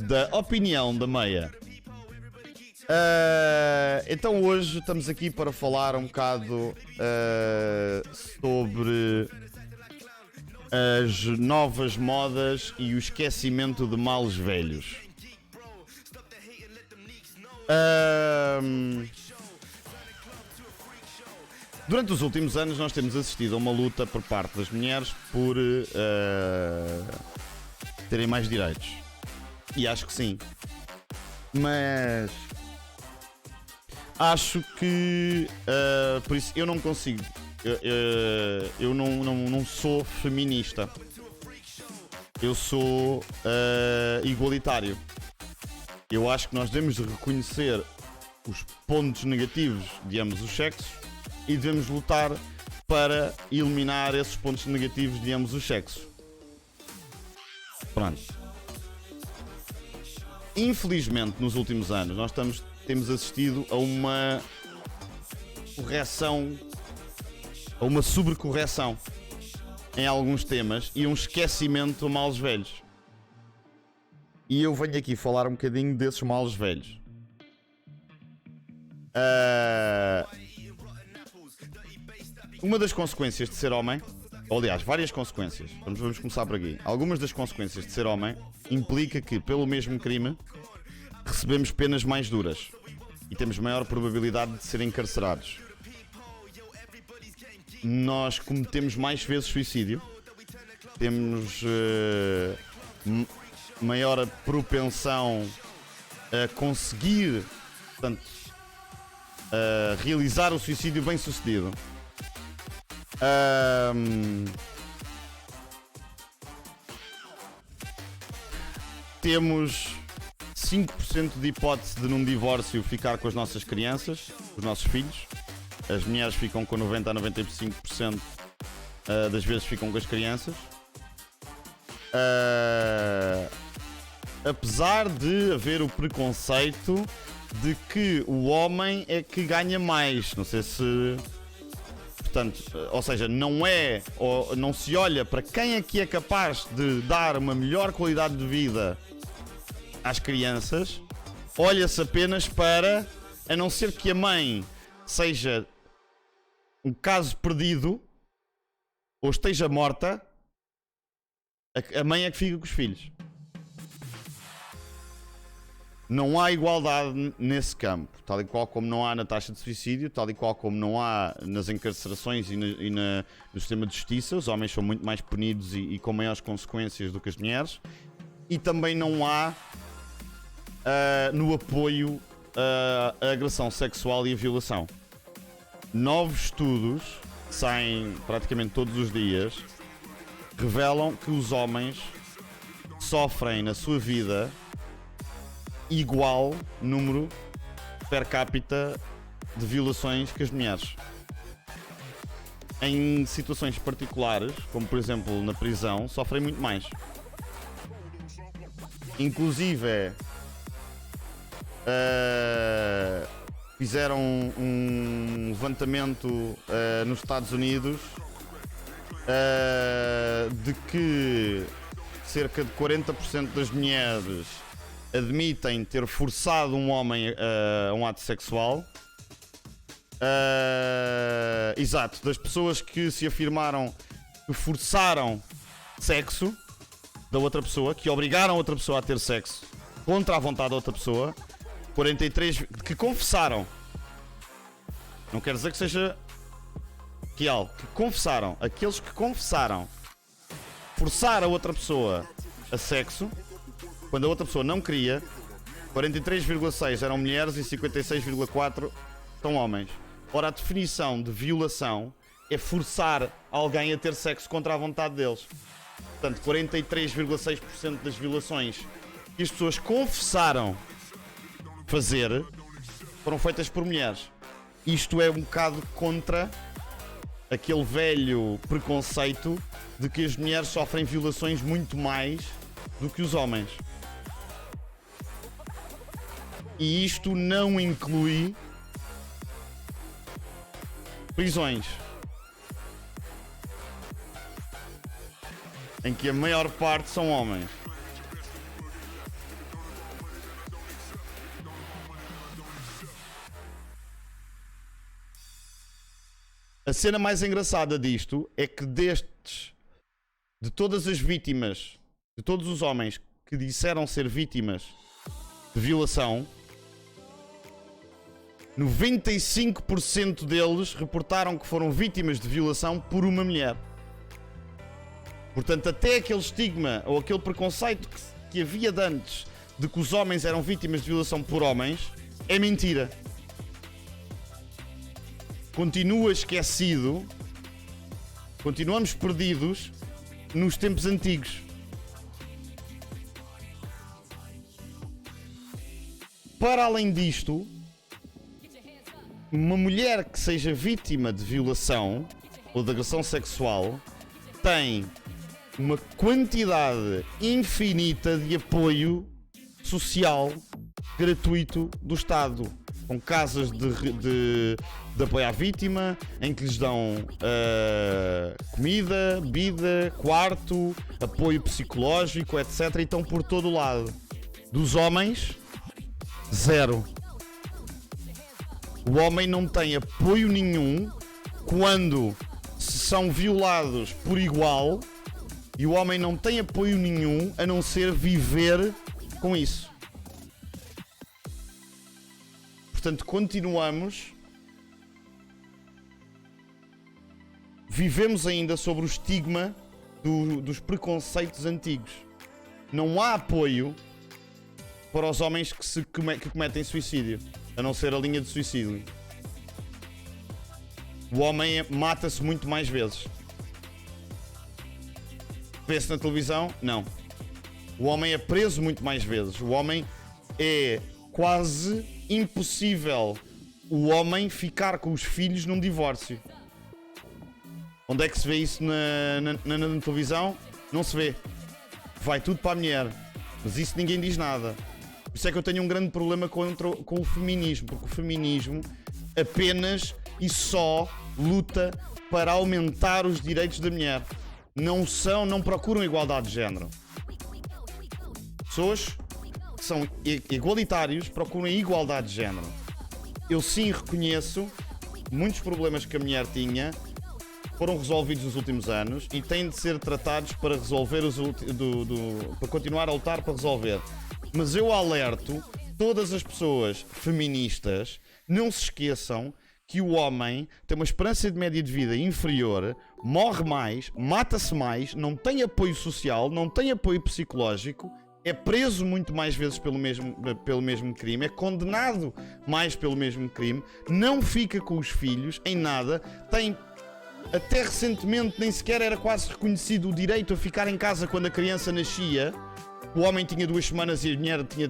da opinião da meia. Então hoje estamos aqui para falar um bocado sobre as novas modas e o esquecimento de males velhos. Durante os últimos anos nós temos assistido a uma luta por parte das mulheres por terem mais direitos. E acho que sim. Mas acho que por isso eu não consigo. Eu não sou feminista. Eu sou igualitário. Eu acho que nós devemos reconhecer os pontos negativos de ambos os sexos e devemos lutar para eliminar esses pontos negativos de ambos os sexos. Pronto. Infelizmente, nos últimos anos, nós temos assistido a uma correção, a uma sobrecorreção em alguns temas e um esquecimento a males velhos. E eu venho aqui falar um bocadinho desses males velhos. Uma das consequências de ser homem, ou aliás, várias consequências, vamos começar por aqui. Algumas das consequências de ser homem implica que, pelo mesmo crime, recebemos penas mais duras e temos maior probabilidade de ser encarcerados. Nós cometemos mais vezes suicídio, temos maior propensão a conseguir, portanto, realizar o suicídio bem sucedido. Temos 5% de hipótese de num divórcio ficar com as nossas crianças, os nossos filhos. As mulheres ficam com 90 a 95% das vezes ficam com as crianças. Apesar de haver o preconceito de que o homem é que ganha mais. Não sei se... Portanto, ou seja, não se olha para quem é que é capaz de dar uma melhor qualidade de vida às crianças, olha-se apenas para, a não ser que a mãe seja um caso perdido ou esteja morta, a mãe é que fica com os filhos. Não há igualdade nesse campo, tal e qual como não há na taxa de suicídio, tal e qual como não há nas encarcerações e no sistema de justiça. Os homens são muito mais punidos e com maiores consequências do que as mulheres. E também não há no apoio à agressão sexual e à violação. Novos estudos, que saem praticamente todos os dias, revelam que os homens sofrem na sua vida igual número per capita de violações que as mulheres. Em situações particulares, como por exemplo na prisão, sofrem muito mais. Inclusive fizeram um levantamento nos Estados Unidos de que cerca de 40% das mulheres admitem ter forçado um homem a um ato sexual. Exato, das pessoas que se afirmaram que forçaram sexo da outra pessoa, que obrigaram a outra pessoa a ter sexo contra a vontade da outra pessoa, 43 que confessaram. Não quer dizer que seja real, que confessaram. Aqueles que confessaram forçar a outra pessoa a sexo quando a outra pessoa não queria, 43,6 eram mulheres e 56,4 são homens. Ora, a definição de violação é forçar alguém a ter sexo contra a vontade deles. Portanto, 43,6% das violações que as pessoas confessaram fazer foram feitas por mulheres. Isto é um bocado contra aquele velho preconceito de que as mulheres sofrem violações muito mais do que os homens. E isto não inclui prisões, em que a maior parte são homens. A cena mais engraçada disto é que de todas as vítimas, de todos os homens que disseram ser vítimas de violação, 95% deles reportaram que foram vítimas de violação por uma mulher. Portanto, até aquele estigma ou aquele preconceito que havia de antes de que os homens eram vítimas de violação por homens é mentira. Continua esquecido, continuamos perdidos nos tempos antigos. Para além disto, uma mulher que seja vítima de violação ou de agressão sexual tem uma quantidade infinita de apoio social gratuito do Estado, com casas de apoio à vítima, em que lhes dão comida, bebida, quarto, apoio psicológico, etc. E estão por todo o lado. Dos homens, zero. O homem não tem apoio nenhum quando são violados por igual, e o homem não tem apoio nenhum a não ser viver com isso. Portanto, vivemos ainda sobre o estigma dos preconceitos antigos. Não há apoio para os homens que cometem suicídio, a não ser a linha de suicídio. O homem mata-se muito mais vezes. Vê-se na televisão? Não. O homem é preso muito mais vezes. O homem é quase impossível o homem ficar com os filhos num divórcio. Onde é que se vê isso na televisão? Não se vê. Vai tudo para a mulher. Mas isso ninguém diz nada. Por isso é que eu tenho um grande problema com o feminismo. Porque o feminismo apenas e só luta para aumentar os direitos da mulher. Não procuram igualdade de género. Pessoas que são igualitários procuram igualdade de género. Eu sim reconheço muitos problemas que a mulher tinha foram resolvidos nos últimos anos e têm de ser tratados para resolver para continuar a lutar para resolver. Mas eu alerto todas as pessoas feministas, não se esqueçam que o homem tem uma esperança de média de vida inferior, morre mais, mata-se mais, não tem apoio social, não tem apoio psicológico, é preso muito mais vezes pelo mesmo crime, é condenado mais pelo mesmo crime, não fica com os filhos em nada, tem até recentemente nem sequer era quase reconhecido o direito a ficar em casa quando a criança nascia. O homem tinha 2 semanas e a mulher tinha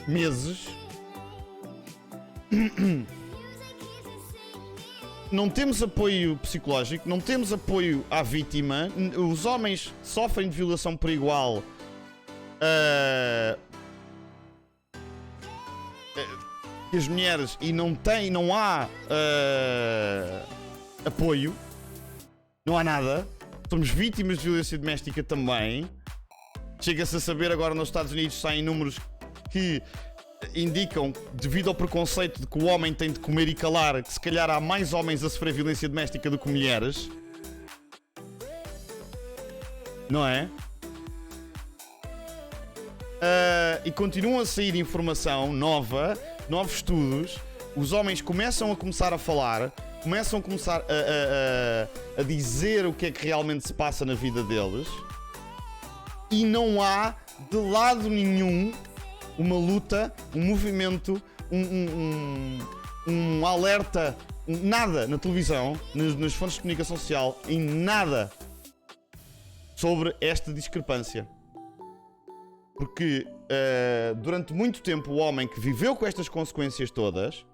meses. Não temos apoio psicológico, não temos apoio à vítima. Os homens sofrem de violação por igual. As mulheres, e não há apoio, não há nada. Somos vítimas de violência doméstica também. Chega-se a saber agora nos Estados Unidos saem números que indicam, devido ao preconceito de que o homem tem de comer e calar, que se calhar há mais homens a sofrer violência doméstica do que mulheres. Não é? E continuam a sair informação nova, novos estudos. Os homens começam a falar, começam a dizer o que é que realmente se passa na vida deles. E não há de lado nenhum uma luta, um movimento, um alerta, nada na televisão, nas fontes de comunicação social, em nada sobre esta discrepância. Porque durante muito tempo o homem que viveu com estas consequências todas,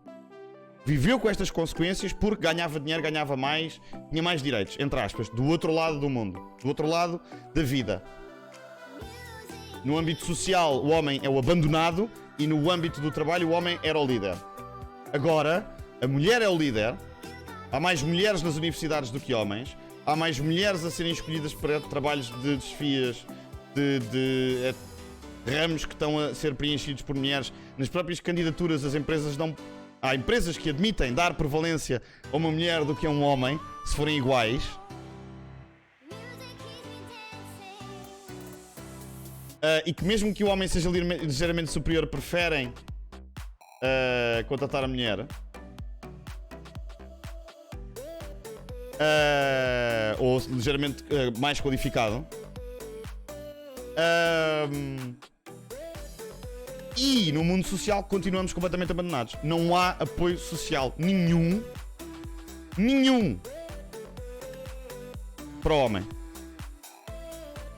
viveu com estas consequências porque ganhava dinheiro, ganhava mais, tinha mais direitos, entre aspas, do outro lado do mundo, do outro lado da vida. No âmbito social, o homem é o abandonado e no âmbito do trabalho, o homem era o líder. Agora, a mulher é o líder. Há mais mulheres nas universidades do que homens. Há mais mulheres a serem escolhidas para trabalhos de desfias, de ramos que estão a ser preenchidos por mulheres. Nas próprias candidaturas, as empresas dão Há empresas que admitem dar prevalência a uma mulher do que a um homem, se forem iguais. E que mesmo que o homem seja ligeiramente superior, preferem contratar a mulher. Ou ligeiramente mais qualificado. E no mundo social continuamos completamente abandonados. Não há apoio social nenhum para o homem.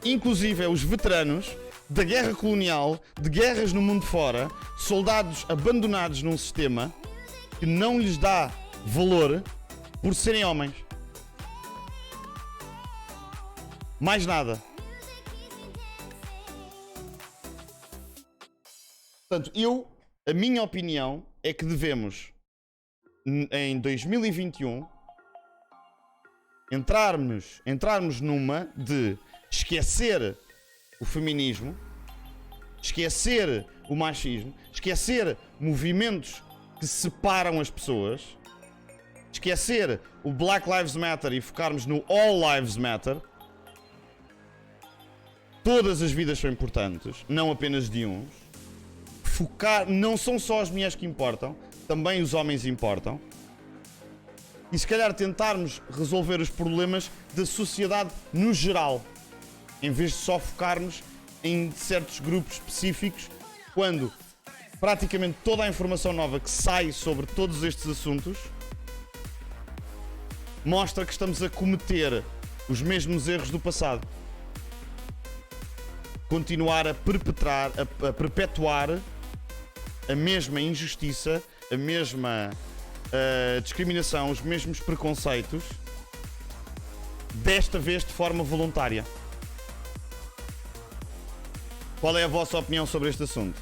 Inclusive os veteranos da guerra colonial, de guerras no mundo fora, soldados abandonados num sistema que não lhes dá valor por serem homens. Mais nada. Portanto, a minha opinião é que devemos, em 2021, entrarmos numa de esquecer o feminismo, esquecer o machismo, esquecer movimentos que separam as pessoas, esquecer o Black Lives Matter e focarmos no All Lives Matter. Todas as vidas são importantes, não apenas de uns. Não são só as mulheres que importam, também os homens importam. E se calhar tentarmos resolver os problemas da sociedade no geral, em vez de só focarmos em certos grupos específicos, quando praticamente toda a informação nova que sai sobre todos estes assuntos mostra que estamos a cometer os mesmos erros do passado. Continuar a perpetuar a mesma injustiça, a mesma discriminação, os mesmos preconceitos, desta vez de forma voluntária. Qual é a vossa opinião sobre este assunto?